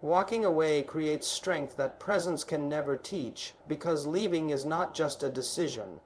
Walking away creates strength that presence can never teach, because leaving is not just a decision.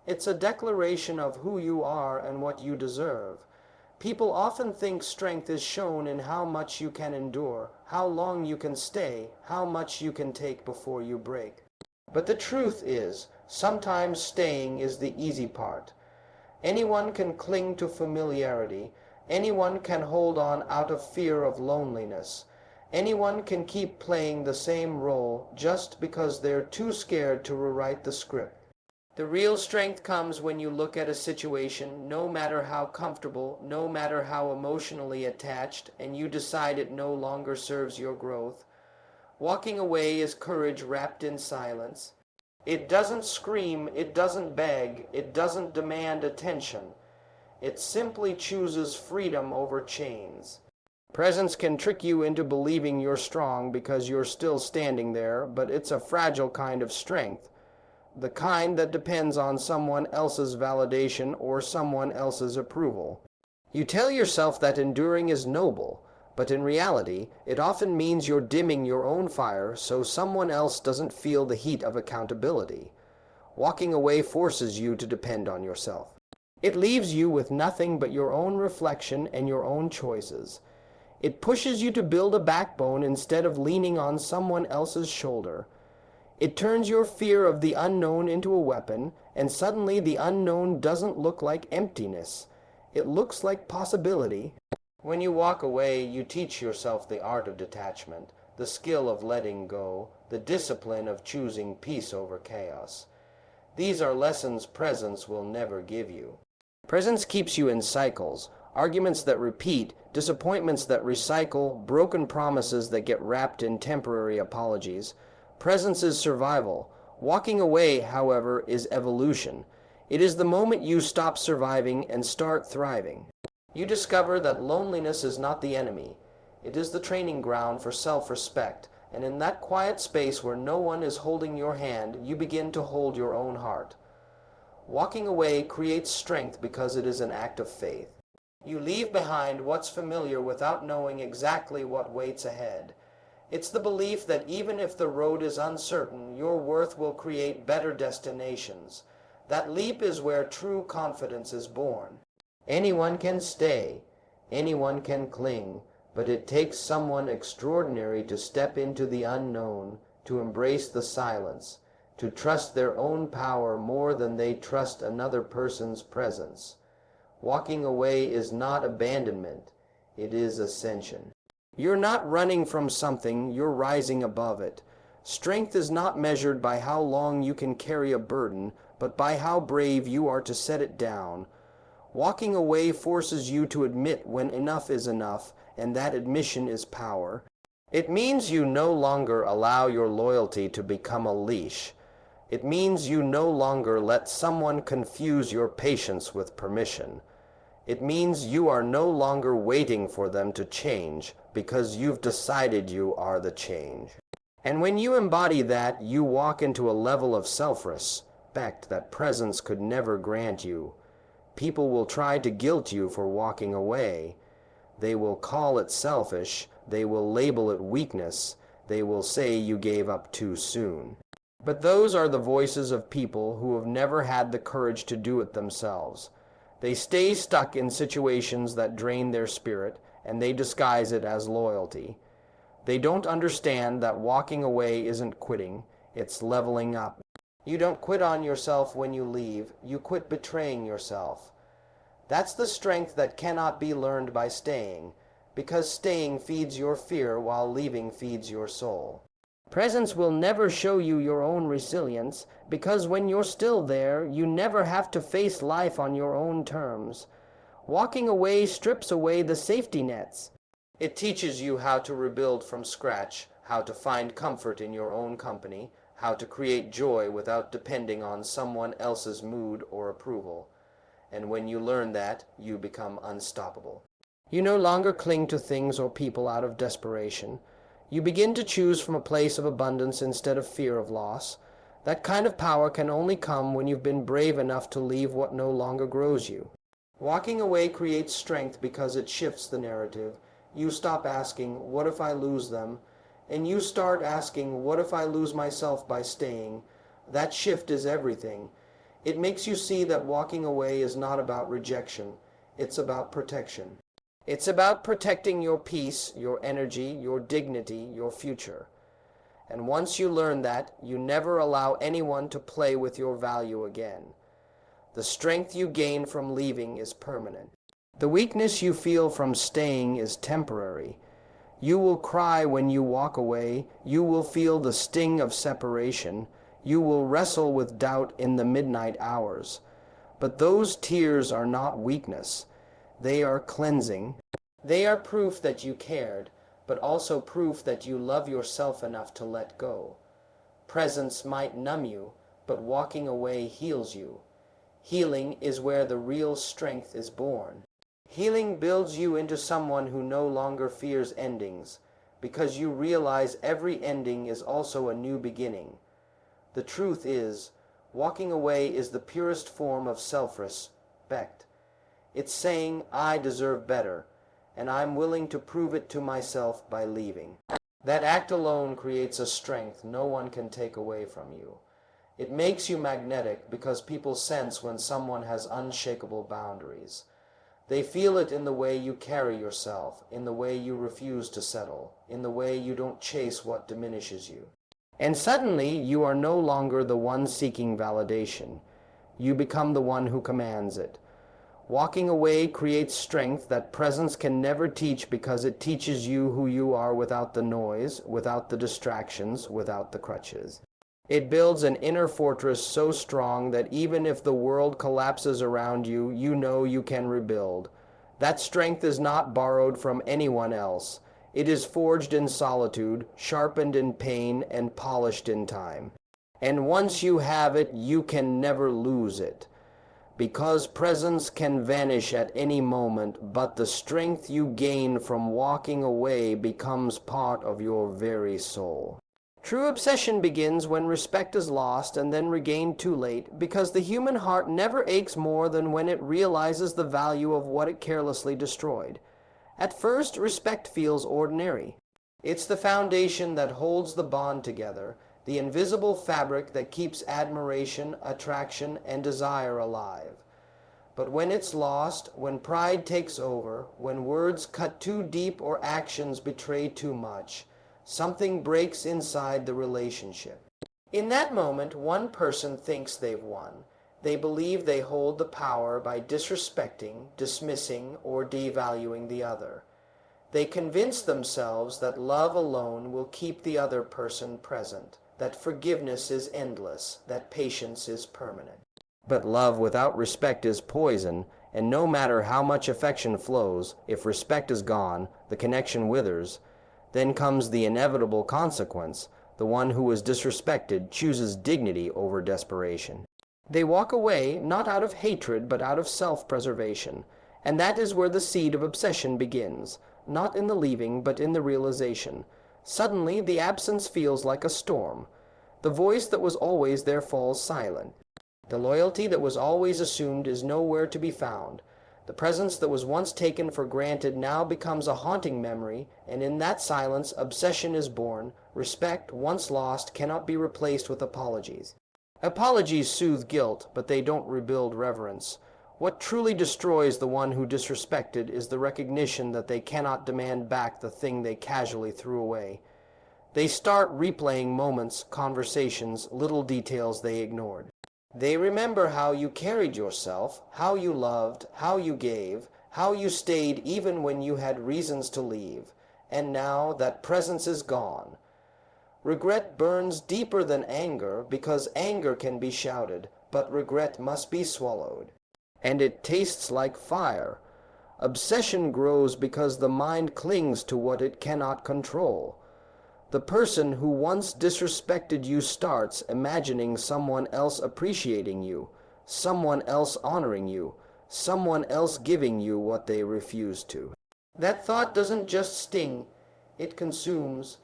It's a declaration of who you are and what you deserve. People often think strength is shown in how much you can endure, how long you can stay, how much you can take before you break. But the truth is, sometimes staying is the easy part. Anyone can cling to familiarity. Anyone can hold on out of fear of loneliness. Anyone can keep playing the same role just because they're too scared to rewrite the script. The real strength comes when you look at a situation, no matter how comfortable, no matter how emotionally attached, and you decide it no longer serves your growth. Walking away is courage wrapped in silence. It doesn't scream, it doesn't beg, it doesn't demand attention. It simply chooses freedom over chains. Presence can trick you into believing you're strong because you're still standing there, but it's a fragile kind of strength. The kind that depends on someone else's validation or someone else's approval. You tell yourself that enduring is noble, but in reality, it often means you're dimming your own fire so someone else doesn't feel the heat of accountability. Walking away forces you to depend on yourself. It leaves you with nothing but your own reflection and your own choices. It pushes you to build a backbone instead of leaning on someone else's shoulder. It turns your fear of the unknown into a weapon, and suddenly the unknown doesn't look like emptiness. It looks like possibility. When you walk away, you teach yourself the art of detachment, the skill of letting go, the discipline of choosing peace over chaos. These are lessons presence will never give you. Presence keeps you in cycles, arguments that repeat, disappointments that recycle, broken promises that get wrapped in temporary apologies. Presence is survival. Walking away, however, is evolution. It is the moment you stop surviving and start thriving. You discover that loneliness is not the enemy. It is the training ground for self-respect, and in that quiet space where no one is holding your hand, you begin to hold your own heart. Walking away creates strength because it is an act of faith. You leave behind what's familiar without knowing exactly what waits ahead. It's the belief that even if the road is uncertain, your worth will create better destinations. That leap is where true confidence is born. Anyone can stay, anyone can cling, but it takes someone extraordinary to step into the unknown, to embrace the silence, to trust their own power more than they trust another person's presence. Walking away is not abandonment, it is ascension. You're not running from something, you're rising above it. Strength is not measured by how long you can carry a burden, but by how brave you are to set it down. Walking away forces you to admit when enough is enough, and that admission is power. It means you no longer allow your loyalty to become a leash. It means you no longer let someone confuse your patience with permission. It means you are no longer waiting for them to change because you've decided you are the change. And when you embody that, you walk into a level of self-respect that presence could never grant you. People will try to guilt you for walking away. They will call it selfish. They will label it weakness. They will say you gave up too soon. But those are the voices of people who have never had the courage to do it themselves. They stay stuck in situations that drain their spirit, and they disguise it as loyalty. They don't understand that walking away isn't quitting, it's leveling up. You don't quit on yourself when you leave, you quit betraying yourself. That's the strength that cannot be learned by staying, because staying feeds your fear while leaving feeds your soul. Presence will never show you your own resilience, because when you're still there, you never have to face life on your own terms. Walking away strips away the safety nets. It teaches you how to rebuild from scratch, how to find comfort in your own company, how to create joy without depending on someone else's mood or approval. And when you learn that, you become unstoppable. You no longer cling to things or people out of desperation. You begin to choose from a place of abundance instead of fear of loss. That kind of power can only come when you've been brave enough to leave what no longer grows you. Walking away creates strength because it shifts the narrative. You stop asking, what if I lose them? and you start asking, what if I lose myself by staying? That shift is everything. It makes you see that walking away is not about rejection. It's about protection. It's about protecting your peace, your energy, your dignity, your future. And once you learn that, you never allow anyone to play with your value again. The strength you gain from leaving is permanent. The weakness you feel from staying is temporary. You will cry when you walk away. You will feel the sting of separation. You will wrestle with doubt in the midnight hours. But those tears are not weakness. They are cleansing. They are proof that you cared, but also proof that you love yourself enough to let go. Presence might numb you, but walking away heals you. Healing is where the real strength is born. Healing builds you into someone who no longer fears endings, because you realize every ending is also a new beginning. The truth is, walking away is the purest form of self-respect. It's saying, I deserve better, and I'm willing to prove it to myself by leaving. That act alone creates a strength no one can take away from you. It makes you magnetic because people sense when someone has unshakable boundaries. They feel it in the way you carry yourself, in the way you refuse to settle, in the way you don't chase what diminishes you. And suddenly, you are no longer the one seeking validation. You become the one who commands it. Walking away creates strength that presence can never teach because it teaches you who you are without the noise, without the distractions, without the crutches. It builds an inner fortress so strong that even if the world collapses around you, you know you can rebuild. That strength is not borrowed from anyone else. It is forged in solitude, sharpened in pain, and polished in time. And once you have it, you can never lose it. Because presence can vanish at any moment, but the strength you gain from walking away becomes part of your very soul. True obsession begins when respect is lost and then regained too late, because the human heart never aches more than when it realizes the value of what it carelessly destroyed. At first, respect feels ordinary. It's the foundation that holds the bond together, the invisible fabric that keeps admiration, attraction, and desire alive. But when it's lost, when pride takes over, when words cut too deep or actions betray too much, something breaks inside the relationship. In that moment, one person thinks they've won. They believe they hold the power by disrespecting, dismissing, or devaluing the other. They convince themselves that love alone will keep the other person present, that forgiveness is endless, that patience is permanent. But love without respect is poison, and no matter how much affection flows, if respect is gone, the connection withers. Then comes the inevitable consequence. The one who is disrespected chooses dignity over desperation. They walk away not out of hatred but out of self-preservation, and that is where the seed of obsession begins, not in the leaving but in the realization. Suddenly the absence feels like a storm. The voice that was always there falls silent. The loyalty that was always assumed is nowhere to be found. The presence that was once taken for granted now becomes a haunting memory, and in that silence obsession is born. Respect, once lost, cannot be replaced with apologies. Apologies soothe guilt, but they don't rebuild reverence. What truly destroys the one who disrespected is the recognition that they cannot demand back the thing they casually threw away. They start replaying moments, conversations, little details they ignored. They remember how you carried yourself, how you loved, how you gave, how you stayed even when you had reasons to leave. And now that presence is gone. Regret burns deeper than anger because anger can be shouted, but regret must be swallowed. And it tastes like fire. Obsession grows because the mind clings to what it cannot control. The person who once disrespected you starts imagining someone else appreciating you, someone else honoring you, someone else giving you what they refused to. That thought doesn't just sting, it consumes.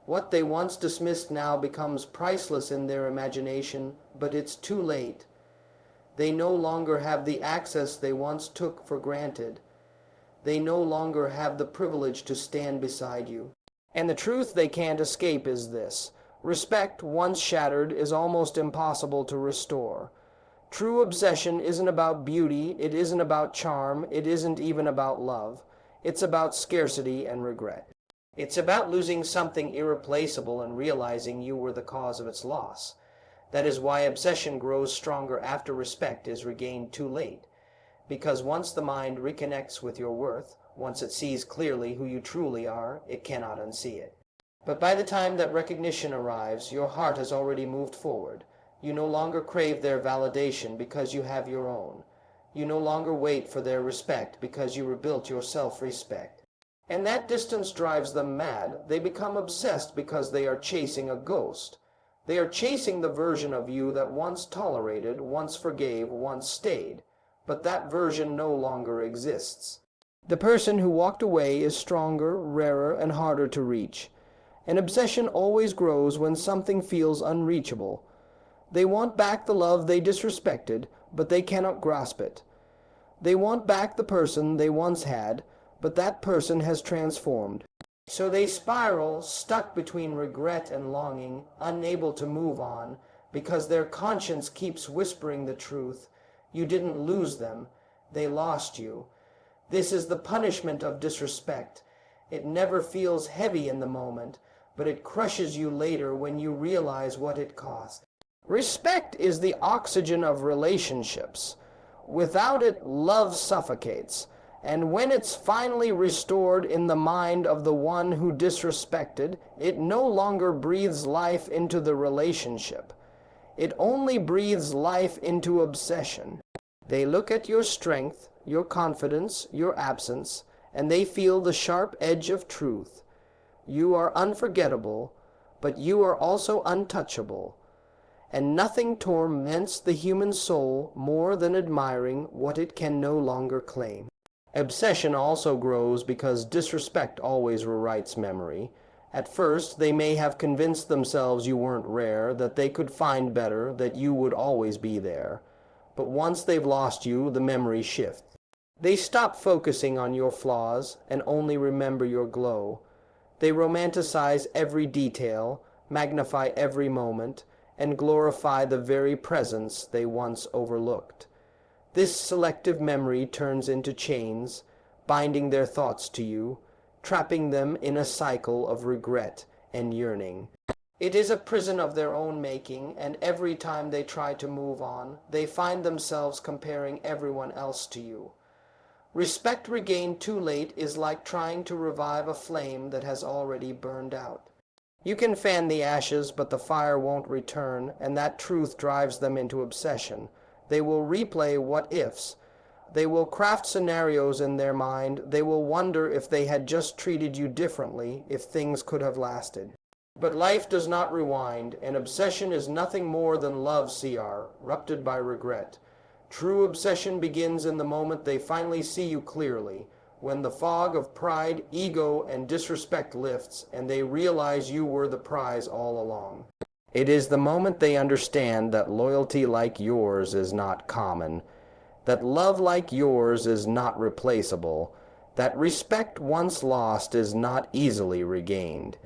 What they once dismissed now becomes priceless in their imagination, but it's too late. They no longer have the access they once took for granted. They no longer have the privilege to stand beside you. And the truth they can't escape is this: respect, once shattered, is almost impossible to restore. True obsession isn't about beauty, it isn't about charm, it isn't even about love. It's about scarcity and regret. It's about losing something irreplaceable and realizing you were the cause of its loss. That is why obsession grows stronger after respect is regained too late. Because once the mind reconnects with your worth, once it sees clearly who you truly are, it cannot unsee it. But by the time that recognition arrives, your heart has already moved forward. You no longer crave their validation because you have your own. You no longer wait for their respect because you rebuilt your self-respect. And that distance drives them mad. They become obsessed because they are chasing a ghost. They are chasing the version of you that once tolerated, once forgave, once stayed. But that version no longer exists. The person who walked away is stronger, rarer, and harder to reach. An obsession always grows when something feels unreachable. They want back the love they disrespected, but they cannot grasp it. They want back the person they once had, but that person has transformed. So they spiral, stuck between regret and longing, unable to move on, because their conscience keeps whispering the truth. You didn't lose them, they lost you. This is the punishment of disrespect. It never feels heavy in the moment, but it crushes you later when you realize what it cost. Respect is the oxygen of relationships. Without it, love suffocates. And when it's finally restored in the mind of the one who disrespected, it no longer breathes life into the relationship. It only breathes life into obsession. They look at your strength, your confidence, your absence, and they feel the sharp edge of truth. You are unforgettable, but you are also untouchable. And nothing torments the human soul more than admiring what it can no longer claim. Obsession also grows because disrespect always rewrites memory. At first, they may have convinced themselves you weren't rare, that they could find better, that you would always be there. But once they've lost you, the memory shifts. They stop focusing on your flaws and only remember your glow. They romanticize every detail, magnify every moment, and glorify the very presence they once overlooked. This selective memory turns into chains, binding their thoughts to you, trapping them in a cycle of regret and yearning. It is a prison of their own making, and every time they try to move on, they find themselves comparing everyone else to you. Respect regained too late is like trying to revive a flame that has already burned out. You can fan the ashes, but the fire won't return, and that truth drives them into obsession. They will replay what-ifs. They will craft scenarios in their mind. They will wonder if they had just treated you differently, if things could have lasted. But life does not rewind, and obsession is nothing more than love CR, ruptured by regret. True obsession begins in the moment they finally see you clearly, when the fog of pride, ego, and disrespect lifts, and they realize you were the prize all along. It is the moment they understand that loyalty like yours is not common, that love like yours is not replaceable, that respect once lost is not easily regained.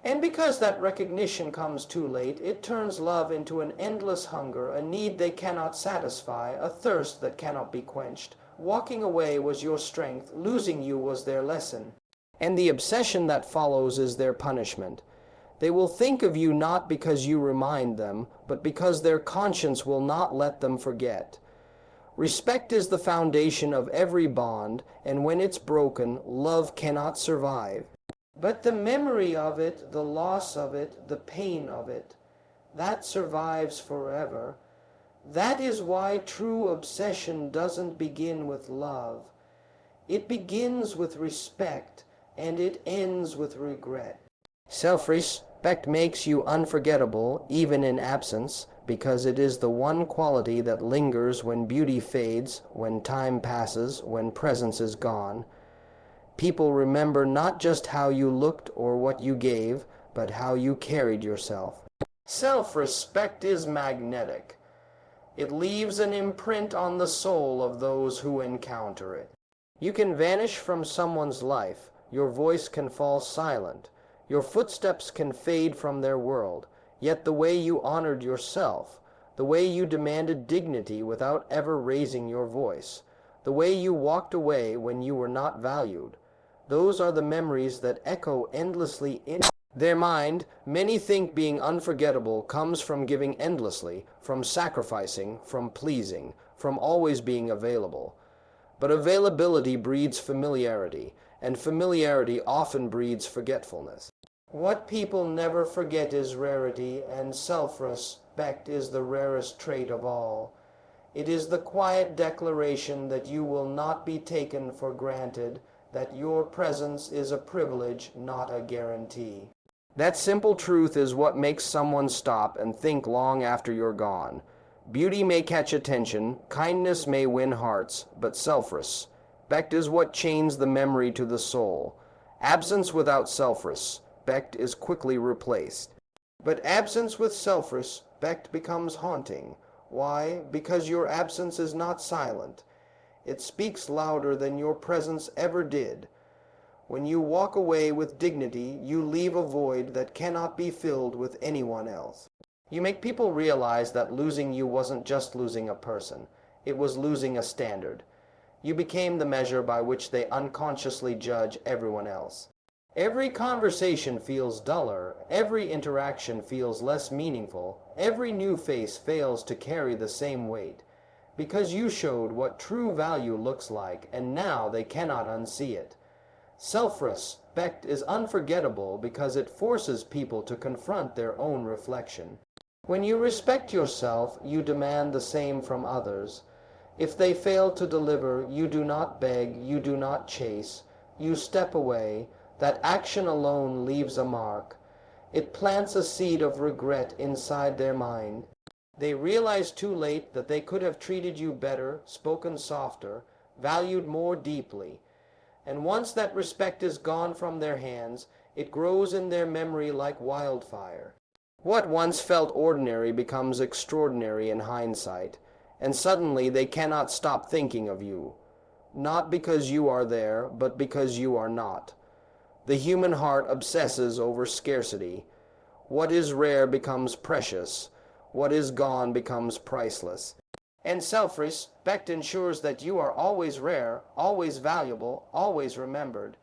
And because that recognition comes too late, it turns love into an endless hunger, a need they cannot satisfy, a thirst that cannot be quenched. Walking away was your strength, losing you was their lesson. And the obsession that follows is their punishment. They will think of you not because you remind them, but because their conscience will not let them forget. Respect is the foundation of every bond, and when it's broken, love cannot survive. But the memory of it, the loss of it, the pain of it, that survives forever. That is why true obsession doesn't begin with love. It begins with respect, and it ends with regret. Self-respect makes you unforgettable, even in absence, because it is the one quality that lingers when beauty fades, when time passes, when presence is gone. People remember not just how you looked or what you gave, but how you carried yourself. Self-respect is magnetic. It leaves an imprint on the soul of those who encounter it. You can vanish from someone's life. Your voice can fall silent. Your footsteps can fade from their world, yet the way you honored yourself, the way you demanded dignity without ever raising your voice, the way you walked away when you were not valued, those are the memories that echo endlessly in their mind. Many think being unforgettable comes from giving endlessly, from sacrificing, from pleasing, from always being available. But availability breeds familiarity, and familiarity often breeds forgetfulness. What people never forget is rarity, and self-respect is the rarest trait of all. It is the quiet declaration that you will not be taken for granted, that your presence is a privilege, not a guarantee. That simple truth is what makes someone stop and think long after you're gone. Beauty may catch attention, kindness may win hearts, but self-respect is what chains the memory to the soul. Absence without self-respect is quickly replaced. But absence with self-respect becomes haunting. Why? Because your absence is not silent. It speaks louder than your presence ever did. When you walk away with dignity, you leave a void that cannot be filled with anyone else. You make people realize that losing you wasn't just losing a person. It was losing a standard. You became the measure by which they unconsciously judge everyone else. Every conversation feels duller. Every interaction feels less meaningful. Every new face fails to carry the same weight. Because you showed what true value looks like, and now they cannot unsee it. Self-respect is unforgettable because it forces people to confront their own reflection. When you respect yourself, you demand the same from others. If they fail to deliver, you do not beg, you do not chase, you step away. That action alone leaves a mark. It plants a seed of regret inside their mind. They realize too late that they could have treated you better, spoken softer, valued more deeply. And once that respect is gone from their hands, it grows in their memory like wildfire. What once felt ordinary becomes extraordinary in hindsight, and suddenly they cannot stop thinking of you. Not because you are there, but because you are not. The human heart obsesses over scarcity. What is rare becomes precious. What is gone becomes priceless. And self-respect ensures that you are always rare, always valuable, always remembered.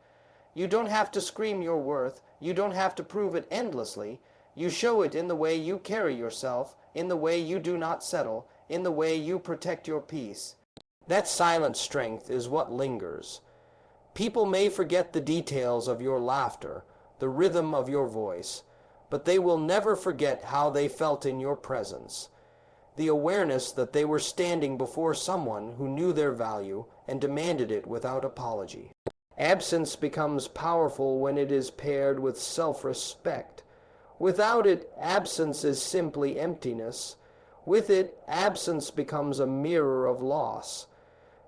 You don't have to scream your worth. You don't have to prove it endlessly. You show it in the way you carry yourself, in the way you do not settle, in the way you protect your peace. That silent strength is what lingers. People may forget the details of your laughter, the rhythm of your voice, but they will never forget how they felt in your presence. The awareness that they were standing before someone who knew their value and demanded it without apology. Absence becomes powerful when it is paired with self-respect. Without it, absence is simply emptiness. With it, absence becomes a mirror of loss.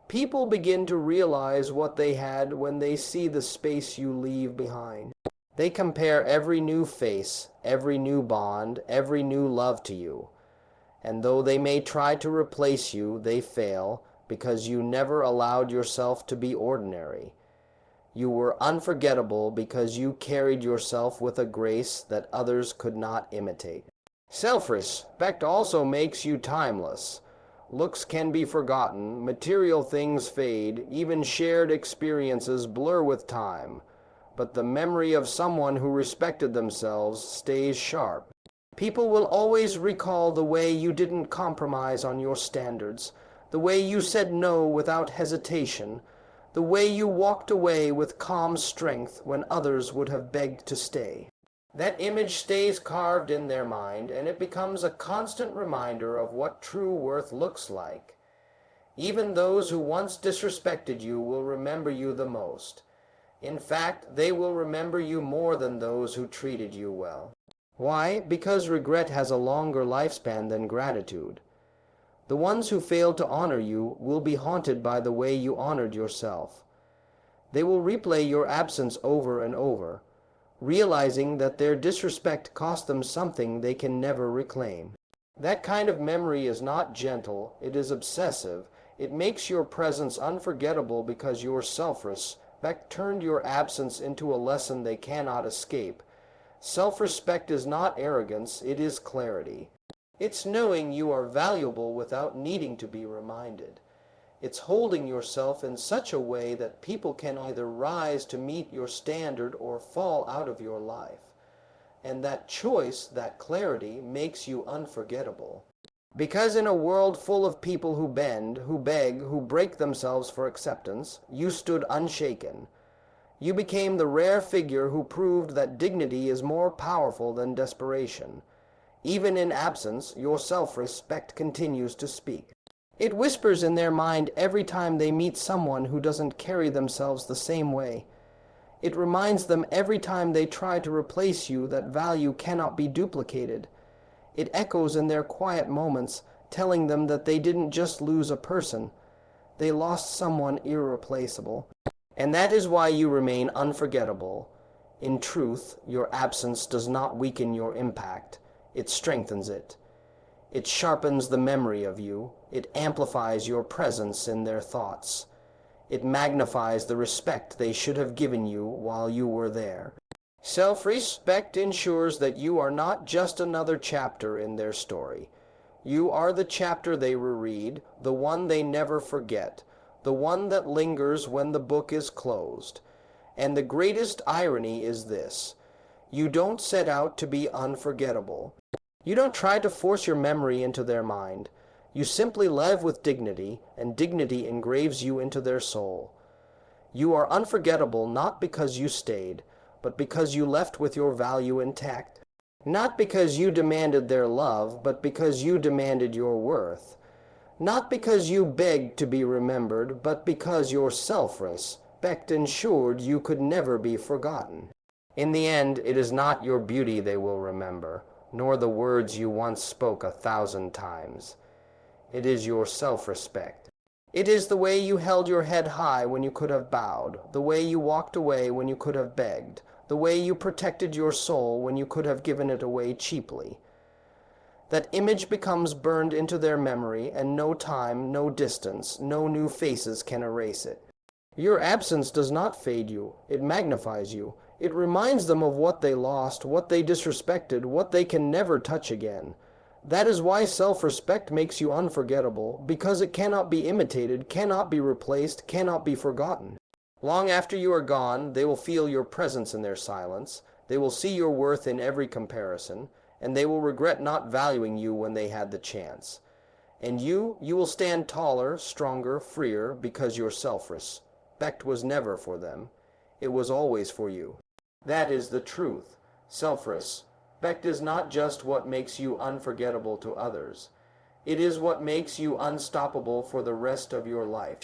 People begin to realize what they had when they see the space you leave behind. They compare every new face, every new bond, every new love to you. And though they may try to replace you, they fail because you never allowed yourself to be ordinary. You were unforgettable because you carried yourself with a grace that others could not imitate. Self-respect also makes you timeless. Looks can be forgotten, material things fade, even shared experiences blur with time. But the memory of someone who respected themselves stays sharp. People will always recall the way you didn't compromise on your standards, the way you said no without hesitation, the way you walked away with calm strength when others would have begged to stay. That image stays carved in their mind, and it becomes a constant reminder of what true worth looks like. Even those who once disrespected you will remember you the most. In fact, they will remember you more than those who treated you well. Why? Because regret has a longer lifespan than gratitude. The ones who failed to honor you will be haunted by the way you honored yourself. They will replay your absence over and over, realizing that their disrespect cost them something they can never reclaim. That kind of memory is not gentle, it is obsessive. It makes your presence unforgettable because your self-respect turned your absence into a lesson they cannot escape. Self-respect is not arrogance, it is clarity. It's knowing you are valuable without needing to be reminded. It's holding yourself in such a way that people can either rise to meet your standard or fall out of your life. And that choice, that clarity, makes you unforgettable. Because in a world full of people who bend, who beg, who break themselves for acceptance, you stood unshaken. You became the rare figure who proved that dignity is more powerful than desperation. Even in absence, your self-respect continues to speak. It whispers in their mind every time they meet someone who doesn't carry themselves the same way. It reminds them every time they try to replace you that value cannot be duplicated. It echoes in their quiet moments, telling them that they didn't just lose a person. They lost someone irreplaceable. And that is why you remain unforgettable. In truth, your absence does not weaken your impact. It strengthens it. It sharpens the memory of you. It amplifies your presence in their thoughts. It magnifies the respect they should have given you while you were there. Self-respect ensures that you are not just another chapter in their story. You are the chapter they reread, the one they never forget, the one that lingers when the book is closed. And the greatest irony is this: you don't set out to be unforgettable. You don't try to force your memory into their mind. You simply live with dignity, and dignity engraves you into their soul. You are unforgettable not because you stayed, but because you left with your value intact. Not because you demanded their love, but because you demanded your worth. Not because you begged to be remembered, but because your self-respect ensured you could never be forgotten. In the end, it is not your beauty they will remember, nor the words you once spoke 1,000 times. It is your self-respect. It is the way you held your head high when you could have bowed, the way you walked away when you could have begged, the way you protected your soul when you could have given it away cheaply. That image becomes burned into their memory, and no time, no distance, no new faces can erase it. Your absence does not fade you, it magnifies you. It reminds them of what they lost, what they disrespected, what they can never touch again. That is why self-respect makes you unforgettable, because it cannot be imitated, cannot be replaced, cannot be forgotten. Long after you are gone, they will feel your presence in their silence, they will see your worth in every comparison, and they will regret not valuing you when they had the chance. And you will stand taller, stronger, freer, because your self-respect was never for them. It was always for you. That is the truth. Self-respect is not just what makes you unforgettable to others. It is what makes you unstoppable for the rest of your life.